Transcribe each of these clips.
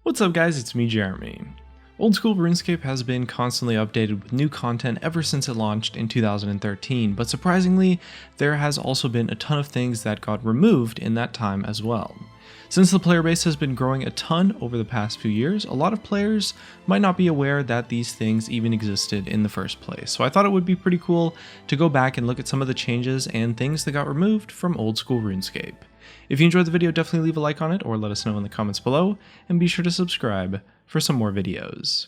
What's up guys, it's me Jeremy. Old school RuneScape has been constantly updated with new content ever since it launched in 2013, but surprisingly, there has also been a ton of things that got removed in that time as well. Since the player base has been growing a ton over the past few years, a lot of players might not be aware that these things even existed in the first place, so I thought it would be pretty cool to go back and look at some of the changes and things that got removed from old school RuneScape. If you enjoyed the video, definitely leave a like on it or let us know in the comments below, and be sure to subscribe for some more videos.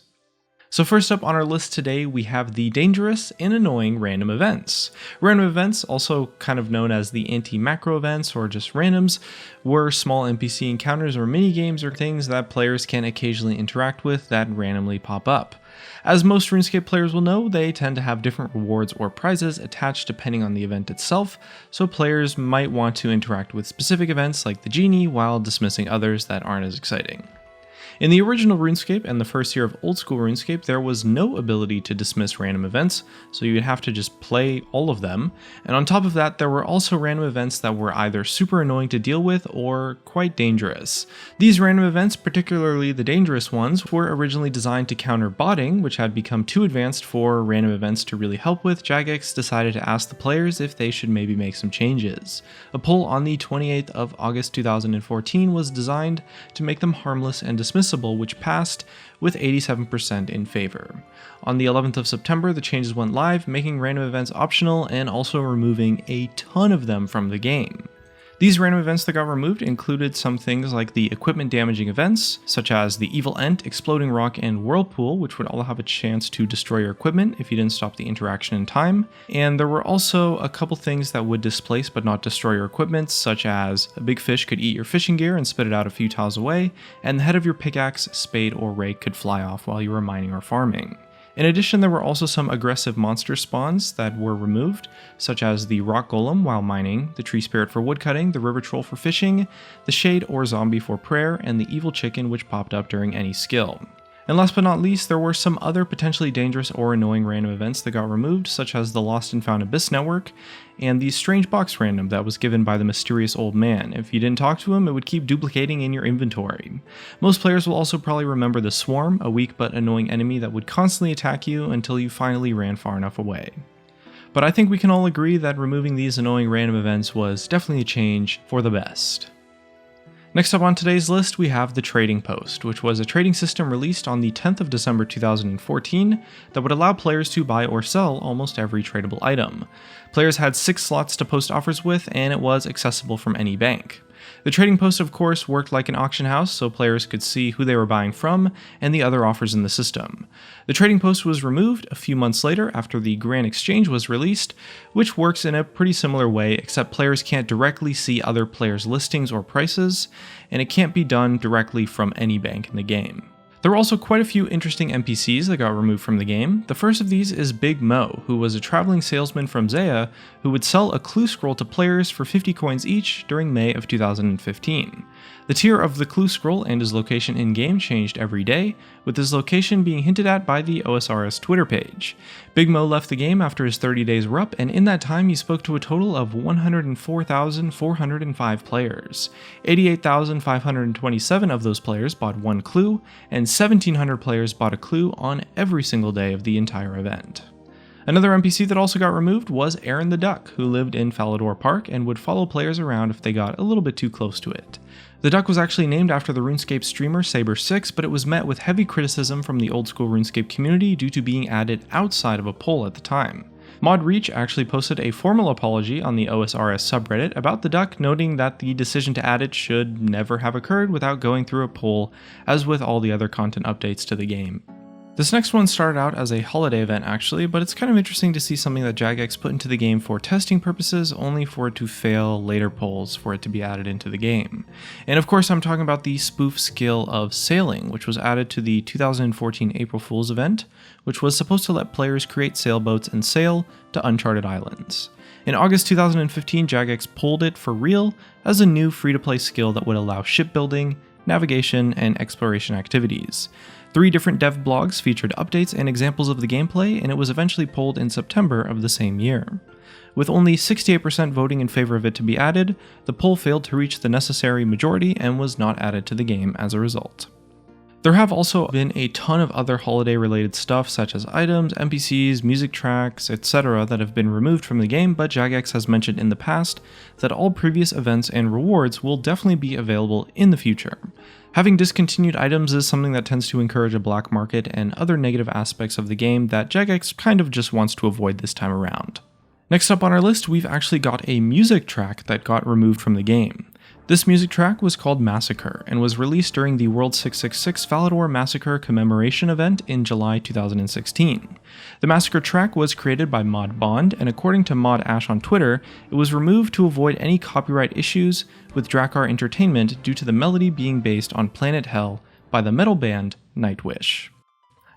So first up on our list today, we have the dangerous and annoying random events. Random events, also kind of known as the anti-macro events or just randoms, were small NPC encounters or mini-games or things that players can occasionally interact with that randomly pop up. As most RuneScape players will know, they tend to have different rewards or prizes attached depending on the event itself, so players might want to interact with specific events like the genie while dismissing others that aren't as exciting. In the original RuneScape and the first year of old school RuneScape, there was no ability to dismiss random events, so you would have to just play all of them, and on top of that there were also random events that were either super annoying to deal with or quite dangerous. These random events, particularly the dangerous ones, were originally designed to counter botting, which had become too advanced for random events to really help with. Jagex decided to ask the players if they should maybe make some changes. A poll on the 28th of August 2014 was designed to make them harmless and dismissible, which passed with 87% in favor. On the 11th of September, the changes went live, making random events optional and also removing a ton of them from the game. These random events that got removed included some things like the equipment damaging events, such as the Evil Ent, Exploding Rock, and Whirlpool, which would all have a chance to destroy your equipment if you didn't stop the interaction in time. And there were also a couple things that would displace but not destroy your equipment, such as a big fish could eat your fishing gear and spit it out a few tiles away, and the head of your pickaxe, spade, or rake could fly off while you were mining or farming. In addition, there were also some aggressive monster spawns that were removed, such as the rock golem while mining, the tree spirit for woodcutting, the river troll for fishing, the shade or zombie for prayer, and the evil chicken which popped up during any skill. And last but not least, there were some other potentially dangerous or annoying random events that got removed, such as the Lost and Found Abyss network, and the strange box random that was given by the mysterious old man. If you didn't talk to him, it would keep duplicating in your inventory. Most players will also probably remember the Swarm, a weak but annoying enemy that would constantly attack you until you finally ran far enough away. But I think we can all agree that removing these annoying random events was definitely a change for the best. Next up on today's list, we have the Trading Post, which was a trading system released on the 10th of December 2014 that would allow players to buy or sell almost every tradable item. Players had 6 slots to post offers with, and it was accessible from any bank. The Trading Post, of course, worked like an auction house, so players could see who they were buying from and the other offers in the system. The Trading Post was removed a few months later after the Grand Exchange was released, which works in a pretty similar way, except players can't directly see other players' listings or prices, and it can't be done directly from any bank in the game. There were also quite a few interesting NPCs that got removed from the game. The first of these is Big Mo, who was a traveling salesman from Zaya who would sell a clue scroll to players for 50 coins each during May of 2015. The tier of the clue scroll and his location in-game changed every day, with his location being hinted at by the OSRS Twitter page. Big Mo left the game after his 30 days were up, and in that time he spoke to a total of 104,405 players. 88,527 of those players bought one clue, and 1,700 players bought a clue on every single day of the entire event. Another NPC that also got removed was Aaron the Duck, who lived in Falador Park and would follow players around if they got a little bit too close to it. The duck was actually named after the RuneScape streamer Saber6, but it was met with heavy criticism from the old school RuneScape community due to being added outside of a poll at the time. ModReach actually posted a formal apology on the OSRS subreddit about the duck, noting that the decision to add it should never have occurred without going through a poll, as with all the other content updates to the game. This next one started out as a holiday event actually, but it's kind of interesting to see something that Jagex put into the game for testing purposes, only for it to fail later polls for it to be added into the game. And of course I'm talking about the spoof skill of sailing, which was added to the 2014 April Fool's event, which was supposed to let players create sailboats and sail to uncharted islands. In August 2015, Jagex pulled it for real as a new free-to-play skill that would allow shipbuilding, navigation, and exploration activities. 3 different dev blogs featured updates and examples of the gameplay, and it was eventually pulled in September of the same year. With only 68% voting in favor of it to be added, the poll failed to reach the necessary majority and was not added to the game as a result. There have also been a ton of other holiday related stuff such as items, NPCs, music tracks, etc. that have been removed from the game, but Jagex has mentioned in the past that all previous events and rewards will definitely be available in the future. Having discontinued items is something that tends to encourage a black market and other negative aspects of the game that Jagex kind of just wants to avoid this time around. Next up on our list, we've actually got a music track that got removed from the game. This music track was called Massacre and was released during the World 666 Falador Massacre commemoration event in July 2016. The Massacre track was created by Mod Bond, and according to Mod Ash on Twitter, it was removed to avoid any copyright issues with Drakkar Entertainment due to the melody being based on Planet Hell by the metal band Nightwish.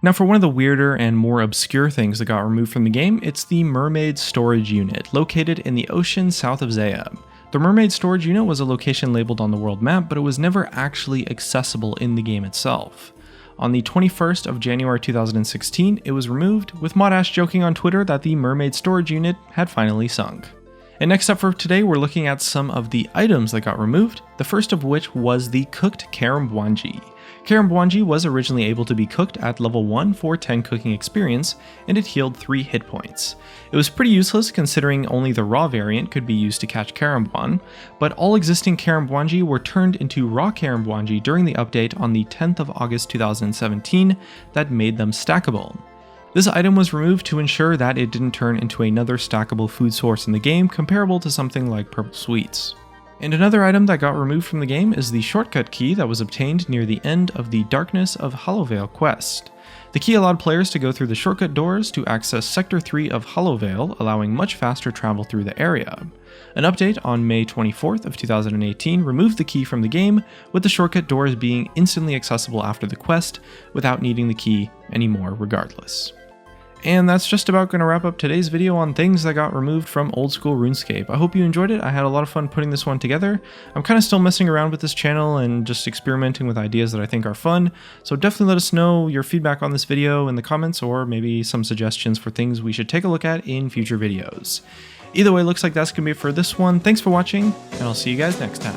Now for one of the weirder and more obscure things that got removed from the game, it's the Mermaids Storage unit, located in the ocean south of Zaya. The Mermaids Storage unit was a location labeled on the world map, but it was never actually accessible in the game itself. On the 21st of January 2016, it was removed, with Modash joking on Twitter that the Mermaid Storage unit had finally sunk. And next up for today, we're looking at some of the items that got removed, the first of which was the cooked Karambwanji. Karambwanji was originally able to be cooked at level 1 for 10 cooking experience, and it healed 3 hit points. It was pretty useless considering only the raw variant could be used to catch Karambwan, but all existing Karambwanji were turned into raw Karambwanji during the update on the 10th of August 2017 that made them stackable. This item was removed to ensure that it didn't turn into another stackable food source in the game comparable to something like Purple Sweets. And another item that got removed from the game is the shortcut key that was obtained near the end of the Darkness of Hollowvale quest. The key allowed players to go through the shortcut doors to access Sector 3 of Hollowvale, allowing much faster travel through the area. An update on May 24th of 2018 removed the key from the game, with the shortcut doors being instantly accessible after the quest without needing the key anymore regardless. And that's just about going to wrap up today's video on things that got removed from old school RuneScape. I hope you enjoyed it. I had a lot of fun putting this one together. I'm kind of still messing around with this channel and just experimenting with ideas that I think are fun, so definitely let us know your feedback on this video in the comments, or maybe some suggestions for things we should take a look at in future videos. Either way, looks like that's going to be it for this one. Thanks for watching, and I'll see you guys next time.